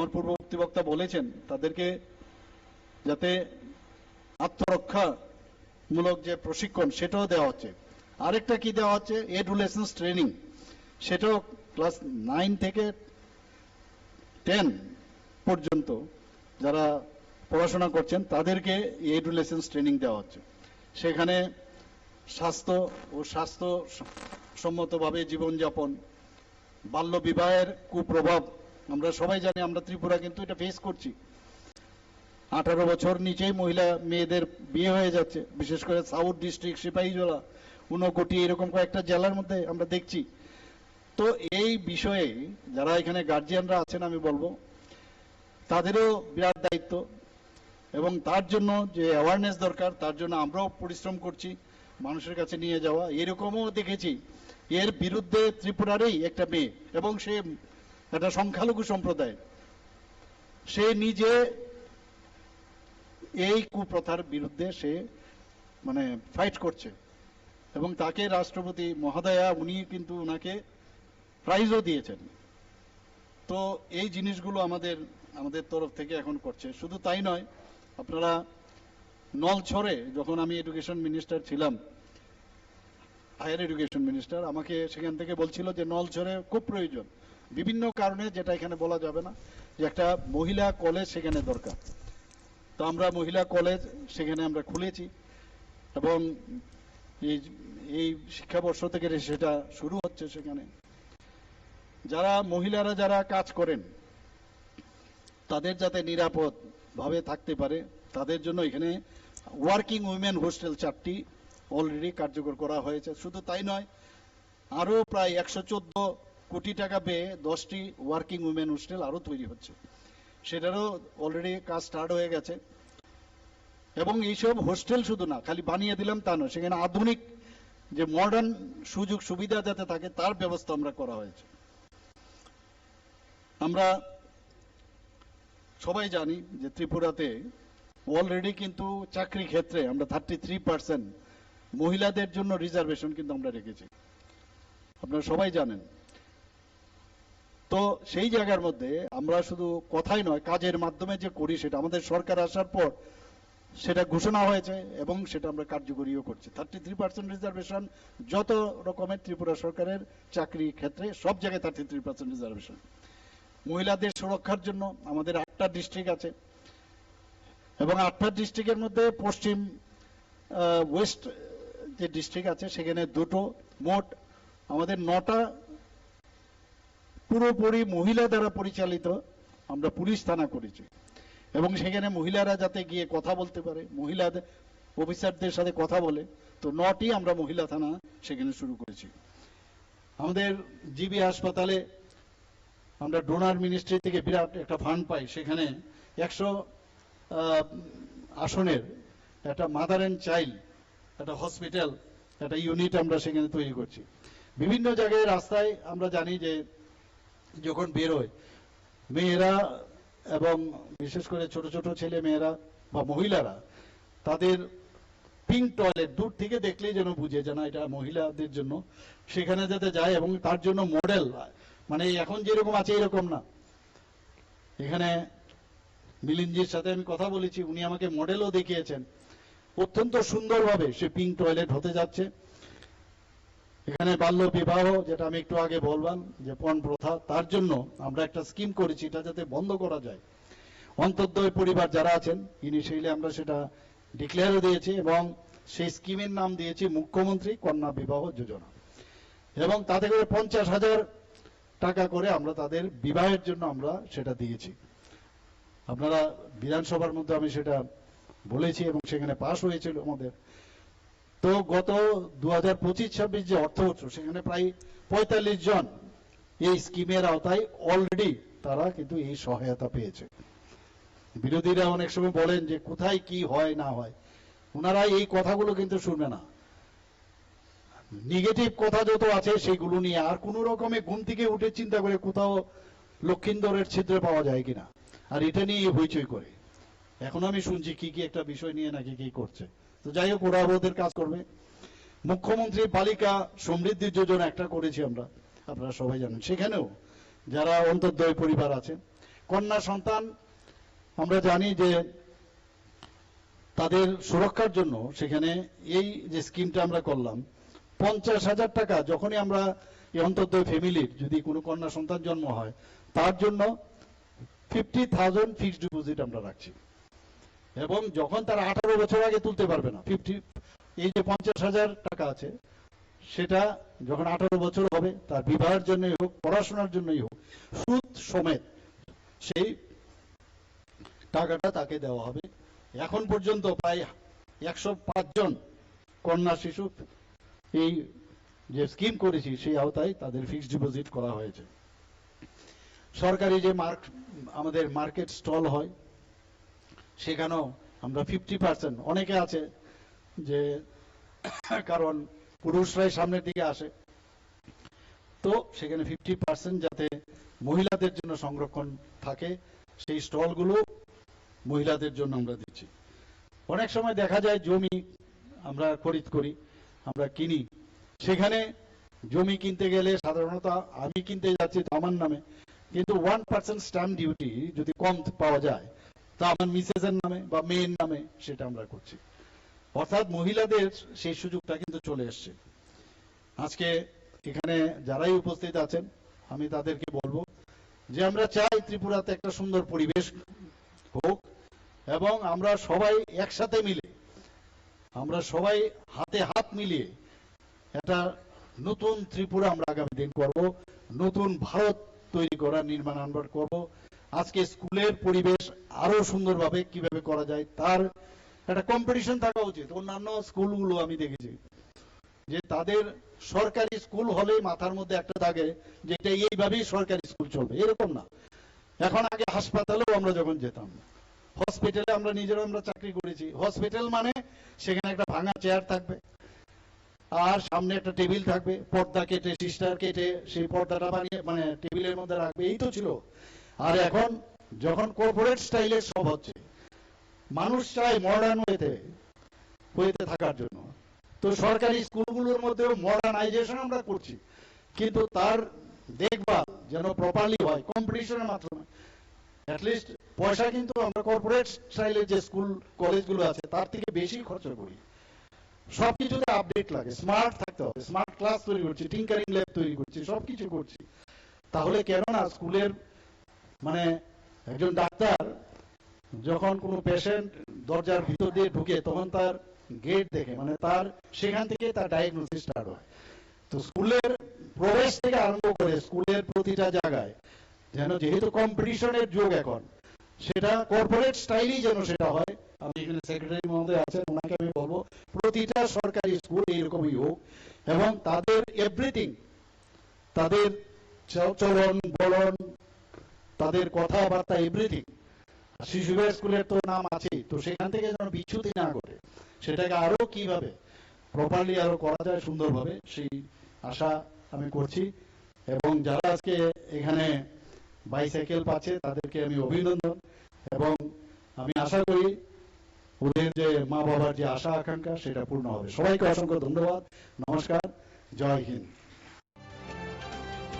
আমার পূর্ববর্তী বক্তা বলেছেন তাদেরকে যাতে আত্মরক্ষামূলক যে প্রশিক্ষণ সেটাও দেওয়া হচ্ছে। আরেকটা কি দেওয়া হচ্ছে, এডুলেশনস ট্রেনিং, সেটাও ক্লাস 9 থেকে 10 পর্যন্ত যারা পড়াশোনা করছেন তাদেরকে এডুলেশনস ট্রেনিং দেওয়া হচ্ছে। সেখানে স্বাস্থ্য ও স্বাস্থ্যসম্মতভাবে জীবনযাপন, বাল্য বিবাহের কুপ্রভাব আমরা সবাই জানি, আমরা ত্রিপুরা কিন্তু এটা ফেস করছি। 18 বছর নিচেই মহিলা মেয়েদের বিয়ে হয়ে যাচ্ছে, বিশেষ করে সাউথ ডিস্ট্রিক্ট, সিপাহীজলা, ঊনকোটি, এরকম কয়েকটা জেলার মধ্যে আমরা দেখছি। তো এই বিষয়ে যারা এখানে গার্জিয়ানরা আছেন আমি বলবো তাদেরও বিরাট দায়িত্ব, এবং তার জন্য যে অ্যাওয়ারনেস দরকার তার জন্য আমরাও পরিশ্রম করছি মানুষের কাছে নিয়ে যাওয়া। এরকমও দেখেছি এর বিরুদ্ধে ত্রিপুরারই একটা মেয়ে, এবং সে একটা সংখ্যালঘু সম্প্রদায়, সে নিজে এই কুপ্রথার বিরুদ্ধে সে মানে ফাইট করছে, এবং তাকে রাষ্ট্রপতি মহোদয়া উনি কিন্তু ওনাকে প্রাইজও দিয়েছেন। তো এই জিনিসগুলো আমাদের তরফ থেকে এখন করছে। শুধু তাই নয়, আপনারা নলছড়ে, যখন আমি এডুকেশন মিনিস্টার ছিলাম, হায়ার এডুকেশন মিনিস্টার, আমাকে সেখান থেকে বলছিল যে নলছড়ে খুব প্রয়োজন বিভিন্ন কারণে, যেটা এখানে বলা যাবে না, যে একটা মহিলা কলেজ সেখানে দরকার। তো আমরা মহিলা কলেজ সেখানে আমরা খুলেছি, এবং এই শিক্ষাবর্ষ থেকে সেটা শুরু হচ্ছে। সেখানে যারা মহিলারা যারা কাজ করেন তাদের যাতে নিরাপদ ভাবে থাকতে পারে তাদের জন্য এখানে ওয়ার্কিং উইমেন হোস্টেল 4টি অলরেডি কার্যকর করা হয়েছে। শুধু তাই নয়, আরো প্রায় 114 কোটি টাকা ব্যয়ে 10টি ওয়ার্কিং উইমেন হোস্টেল আরো তৈরি হচ্ছে, সেটারও অলরেডি কাজ স্টার্ট হয়ে গেছে। এবং এইসব হোস্টেল শুধু না খালি বানিয়ে দিলাম তা নয়, সেখানে আধুনিক যে মডার্ন সুযোগ সুবিধা যাতে থাকে তার ব্যবস্থা আমরা করা হয়েছে। আমরা সবাই জানি যে ত্রিপুরাতে অলরেডি কিন্তু চাকরি ক্ষেত্রে আমরা 33% মহিলাদের জন্য রিজার্ভেশন কিন্তু আমরা রেখেছি, আপনারা সবাই জানেন। তো সেই জায়গার মধ্যে আমরা শুধু কথাই নয়, কাজের মাধ্যমে যে করি সেটা আমাদের সরকার আসার পর সেটা ঘোষণা হয়েছে, এবং সেটা আমরা কার্যকরীও করছি। 33% রিজার্ভেশন যত রকমের ত্রিপুরা সরকারের চাকরি ক্ষেত্রে সব জায়গায় 33% রিজার্ভেশন। মহিলাদের সুরক্ষার জন্য আমাদের 8টা ডিস্ট্রিক্ট আছে, এবং 8টা ডিস্ট্রিক্টের মধ্যে পশ্চিম ওয়েস্ট যে ডিস্ট্রিক্ট আছে সেখানে 2টো, মোট আমাদের 9টা পুরোপুরি মহিলা দ্বারা পরিচালিত আমরা পুলিশ থানা করেছি, এবং সেখানে মহিলারা যাতে গিয়ে কথা বলতে পারে, মহিলাদের অফিসারদের সাথে কথা বলে। তো 9টি আমরা মহিলা থানা সেখানে শুরু করেছি। আমাদের জিবি হাসপাতালে আমরা ডোনার মিনিস্ট্রি থেকে বিরাট একটা ফান্ড পাই, সেখানে 100 আসনের একটা মাদার অ্যান্ড চাইল্ড একটা হসপিটাল, একটা ইউনিট আমরা সেখানে তৈরি করছি। বিভিন্ন জায়গায় রাস্তায় আমরা জানি যে যখন বেরোয় মেয়েরা, এবং বিশেষ করে ছোট ছোট ছেলে মেয়েরা বা মহিলারা, তাদের পিঙ্ক টয়লেট দূর থেকে দেখলেই যেন বুঝে যে না এটা মহিলাদের জন্য, সেখানে যাতে যায়, এবং তার জন্য মডেল, মানে এখন যেরকম আছে এরকম না। এখানে মিলিনজির সাথে আমি কথা বলেছি, উনি আমাকে মডেলও দেখিয়েছেন, অত্যন্ত সুন্দরভাবে সে পিঙ্ক টয়লেট হতে যাচ্ছে। এখানে বাল্য বিবাহ, যেটা আমি একটু আগে বললাম যে পণ প্রথা, তার জন্য আমরা একটা স্কিম করেছি, এটা যাতে বন্ধ করা যায়। অন্তর্দয় পরিবার যারা আছেন ইনিশিয়ালি আমরা সেটা ডিক্লেয়ারও দিয়েছি, এবং সেই স্কিমের নাম দিয়েছি মুখ্যমন্ত্রী কন্যা বিবাহ যোজনা, এবং তাতে করে 50,000 টাকা করে আমরা তাদের বিবাহের জন্য আমরা সেটা দিয়েছি। আপনারা বিধানসভার মধ্যে আমি সেটা বলেছি, এবং সেখানে পাশ হয়েছিল আমাদের। তো গত 2025-26 যে অর্থ বছর, সেখানে প্রায় 45 জন এই স্কিমের আওতায় অলরেডি তারা কিন্তু এই সহায়তা পেয়েছে। বিরোধীরা অনেক সময় বলেন যে কোথায় কি হয় না হয়, ওনারা এই কথাগুলো কিন্তু শুনবে না। নেগেটিভ কথা যত আছে সেগুলো নিয়ে, আর কোন রকমে ঘুম থেকে উঠে চিন্তা করে কোথাও লক্ষিন্দরের ছিদ্র পাওয়া যায় কিনা, আর এটা নিয়ে হইচই করে। এখন আমি শুনছি কি কি একটা বিষয় নিয়ে নাকি কি করছে। তো যাই হোক, ওরা ওদের কাজ করবে। মুখ্যমন্ত্রী বালিকা সমৃদ্ধি যোজনা একটা করেছি আমরা, আপনারা সবাই জানেন। সেখানেও যারা অন্তর্দয় পরিবার আছে কন্যা সন্তান আমরা জানি যে তাদের সুরক্ষার জন্য সেখানে এই যে স্কিমটা আমরা করলাম 50,000 টাকা যখনই আমরা এই অন্তর্দয় ফ্যামিলির যদি কোনো কন্যা সন্তান জন্ম হয় তার জন্য 50,000 ফিক্সড ডিপোজিট আমরা রাখছি এবং যখন তারা 18 বছর আগে তুলতে পারবে না এই যে 50,000 টাকা আছে সেটা যখন 18 বছর হবে তার বিবাহের জন্যই হোক পড়াশোনার জন্যই হোক সুদ সমেত সেই টাকাটা তাকে দেওয়া হবে। এখন পর্যন্ত প্রায় 105 জন কন্যা শিশু এই যে স্কিম করেছি সেই আওতায় তাদের ফিক্সড ডিপোজিট করা হয়েছে। সরকারি যে আমাদের মার্কেট স্টল হয় সেখানেও আমরা 50%, অনেকে আছে যে কারণ পুরুষরাই সামনের দিকে আসে তো সেখানে 50% যাতে মহিলাদের জন্য সংরক্ষণ থাকে সেই স্টলগুলো মহিলাদের জন্য আমরা দিচ্ছি। অনেক সময় দেখা যায় জমি আমরা খরিদ করি, আমরা কিনি, সেখানে জমি কিনতে গেলে সাধারণত আমি কিনতে যাচ্ছি তো আমার নামে, কিন্তু 1% স্ট্যাম্প ডিউটি যদি কম পাওয়া যায় তা আমার মিসেসের নামে বা মেয়ের নামে সেটা আমরা করছি। অর্থাৎ মহিলাদের সেই সুযোগটা কিন্তু চলে এসছে। আজকে এখানে যারাই উপস্থিত আছেন আমি তাদেরকে বলবো যে আমরা চাই ত্রিপুরাতে একটা সুন্দর পরিবেশ হোক এবং আমরা সবাই একসাথে মিলে আমরা সবাই হাতে হাত মিলিয়ে একটা নতুন ত্রিপুরা আমরা আগামী দিন করব, নতুন ভারত তৈরি করার নির্মাণ আমরা করব। আজকে স্কুলের পরিবেশ আরো সুন্দরভাবে কিভাবে করা যায় তার একটা কম্পিটিশন থাকা উচিত। অন্যান্য স্কুলগুলো আমি দেখেছি যে তাদের সরকারি স্কুল হলেই মাথার মধ্যে একটা থাকে যে এটা এইভাবেই সরকারি স্কুল চলবে, এরকম না। এখন আগে হাসপাতালেও আমরা যখন যেতাম, হসপিটালে আমরা নিজেরা আমরা চাকরি করেছি, হসপিটাল মানে সেখানে একটা ভাঙা চেয়ার থাকবে আর সামনে একটা টেবিল থাকবে, পর্দা কেটে সিস্টার কেটে সেই পর্দাটা বানিয়ে মানে টেবিলের মধ্যে রাখবে, এই তো ছিল। আর এখন যখন কর্পোরেট স্টাইলে সব হচ্ছে, মানুষ চায় মডার্ন ওয়েতে থাকার জন্য, তো সরকারি স্কুলগুলোর মধ্যেও মডার্নাইজেশন আমরা করছি, কিন্তু তার দেখভাল যেন প্রপারলি হয় কম্পিটিশনের মাধ্যমে। অ্যাটলিস্ট পয়সা কিন্তু আমরা কর্পোরেট স্টাইলের যে স্কুল কলেজগুলো আছে তার থেকে বেশি খরচ করি। সবকিছুতে আপডেট লাগে, স্মার্ট থাকতে হবে, স্মার্ট ক্লাস তৈরি করছি, টিঙ্কারিং ল্যাব তৈরি করছি, সবকিছু করছি। তাহলে কেন না স্কুলের মানে একজন ডাক্তার যখন কোনো পেশেন্ট দরজার ভিতর দিয়ে ঢুকে তখন তার গেট দেখে মানে তার সেখান থেকে তার ডায়াগনোসিস স্টার্ট হয়। তো স্কুলের প্রবেশ থেকে আরম্ভ করে স্কুলের প্রতিটা জায়গায় যেন যেহেতু কম্পিটিশনের যুগ এখন সেটা কর্পোরেট স্টাইলই যেন সেটা হয়। আমি এখানে সেক্রেটারি মহোদয় আছেন, ওনাকে আমি বলবো প্রতিটা সরকারি স্কুল এইরকমই হোক এবং তাদের এভরিথিং, তাদের চলন বলন, তাদের কথাবার্তা এভরিথিং, শিশু স্কুলের তো নাম আছে, তো সেখান থেকে যেন বিচ্যুতি না করে সেটাকে আরো কিভাবে প্রপারলি আরো করা যায় সুন্দরভাবে সেই আশা আমি করছি। এবং যারা আজকে এখানে বাইসাইকেল পাচ্ছে তাদেরকে আমি অভিনন্দন এবং আমি আশা করি ওদের যে মা বাবার যে আশা আকাঙ্ক্ষা সেটা পূর্ণ হবে। সবাইকে অসংখ্য ধন্যবাদ, নমস্কার, জয় হিন্দ।